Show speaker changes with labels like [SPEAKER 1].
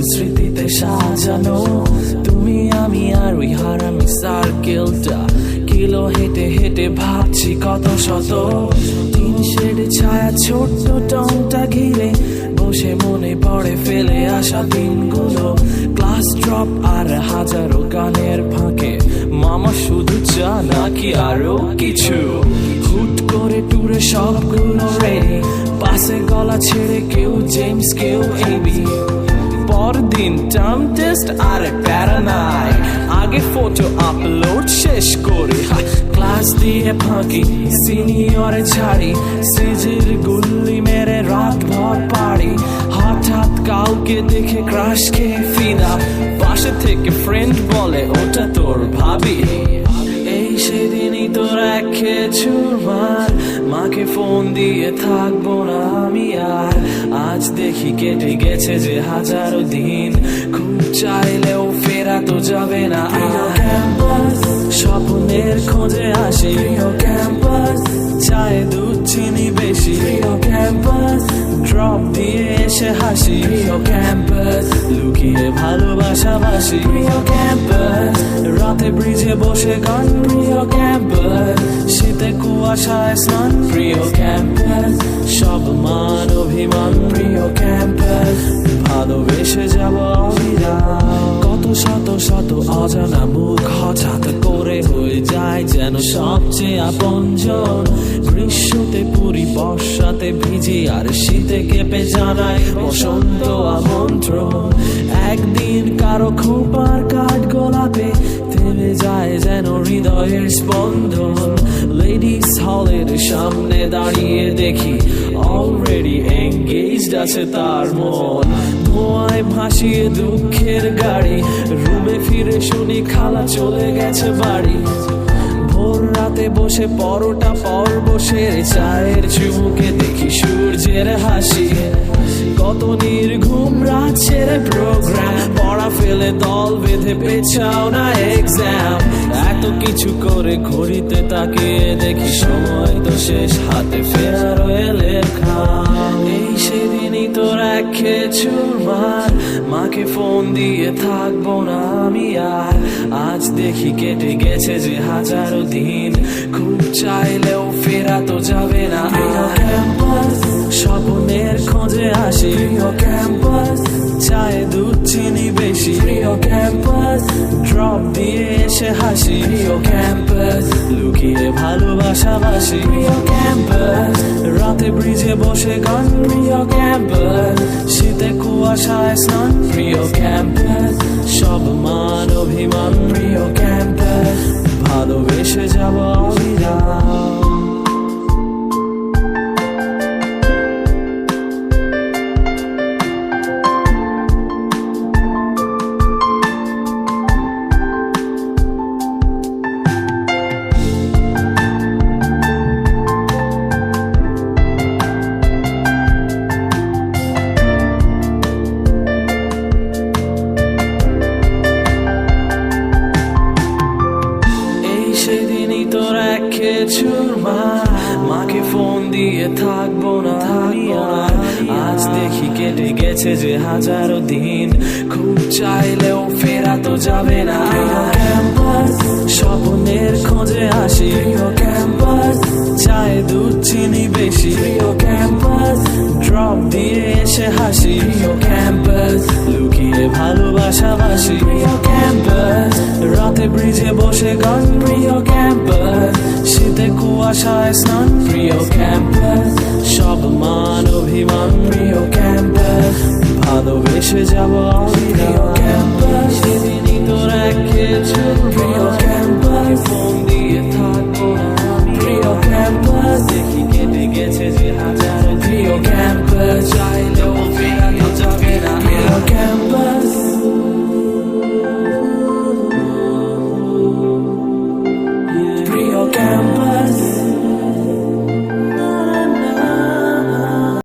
[SPEAKER 1] স্মৃতিতে সাজানো তুমি আমি আর ওই হারামি সার্কেলটা কিলো হেঁটে হেঁটে ভাবছি কত শত তিন শেড ছায়া ছোট্ট টংটা ঘিরে বসে মনে পড়ে ফেলে আসা দিনগুলো ক্লাস ড্রপ আর হাজারো গানের ফাঁকে মামা শুধু চা নাকি আরো কিছু হুট করে টুরে সবগুলো রেডি পাশে গলা ছেড়ে কেউ জেমস কেউ এবি পরদিন টার্ম টেস্ট আর প্যারা নাই আগে ফটো আপলোড শেষ করে ক্লাস দিয়ে ফাঁকি সিনিয়রে ছাড়ি সিজির গুল্লি মেরে রাত ভর পাড়ি হঠাৎ কাউকে দেখে ক্রাশ খেয়ে ফিদা পাশে থেকে ফ্রেন্ড বলে ওটা তোর ভাবি এই সেদিনই তোর এক চুরমার মাকে ফোন দিয়ে থাকবো না আমি আর আজ দেখি কেটে গেছে যে হাজারো দিন খুব চাইলেও ফেরা তো যাবে না ক্যাম্পাস স্বপ্নের খোঁজে আসি ক্যাম্পাস চায় দুধ চিনি বেশি ক্যাম্পাস ড্রপ দিয়ে এসে হাসি ক্যাম্পাস লুকিয়ে ভালোবাসাবাসি ক্যাম্পাস রাতে ব্রিজে বসে গান প্রিয় ক্যাম্পাস শীতে কুয়াশায় স্নান প্রিয় ক্যাম্পাস সব মান অভিমান প্রিয় ক্যাম্পাস ভালোবেসে যাব কত শত শত অজানা মুখ হঠাৎ করে হয়ে যায় যেন সবচেয়ে আপনজন গ্রীষ্মতে পুরি বর্ষাতে ভিজি আর শীতে কেঁপে জানায় বসন্ত আমন্ত্রণ একদিন কারো খোপার কাঠ গোলাপে থেমে যায় যেন হৃদয়ের স্পন্দন লেডিস হলের সামনে দাঁড়িয়ে দেখি অলরেডি এঙ্গেজড আছে তার মন ধোঁয়ায় ভাসিয়ে দুঃখের গাড়ি রুমে ফিরে শুনি খালা চলে গেছে বাড়ি ভোর রাতে বসে পরোটা পর্ব সেরে চায়ের চুমুকে দেখি সূর্যের হাসি কত নির্ঘুম রাত ছেড়ে প্রোগ্রাম পড়া ফেলে দল বেঁধে পেছাও না এক্সাম এত কিছু করে ঘড়িতে তাকিয়ে দেখি সময় তো শেষ হাতে ফেরা রয়ে লেখা এই সেদিনই তোর এক চুরমার মাকে ফোন দিয়ে থাকবো না আমি আর আজ দেখি কেটে গেছে যে হাজারো দিন খুব চাইলেও ফেরা তো যাবে না ক্যাম্পাস স্বপ্নের খোঁজে আসি ক্যাম্পাস চায় দুধ চিনি বেশি ক্যাম্পাস ড্রপ দিয়ে এসে হাসি ক্যাম্পাস লুকিয়ে ভালোবাসাবাসি ক্যাম্পাস রাতে ব্রিজে বসে গান প্রিয় ক্যাম্পাস শীতে কুয়াশায় স্নান প্রিয় ক্যাম্পাস সব মান অভিমান প্রিয় ক্যাম্পাস ভালোবেসে যাব অবিরাম সেদিনই তোর এক চুরমার মাকে ফোন দিয়ে থাকবো না আমি আর আজ দেখি কেটে গেছে যে হাজারো দিন খুব চাইলেও ফেরা তো যাবে না ক্যাম্পাস স্বপ্নের খোঁজে আসি ক্যাম্পাস চায় দুধ চিনি বেশি ক্যাম্পাস ড্রপ দিয়ে এসে হাসি ক্যাম্পাস লুকিয়ে ভালোবাসাবাসি ক্যাম্পাস রাতে ব্রিজে বসে গান প্রিয় ক্যাম্পাস শীতে কুয়াশায় স্নান প্রিয় ক্যাম্পাস সব মান অভিমান প্রিয় ক্যাম্পাস ভালোবেসে যাব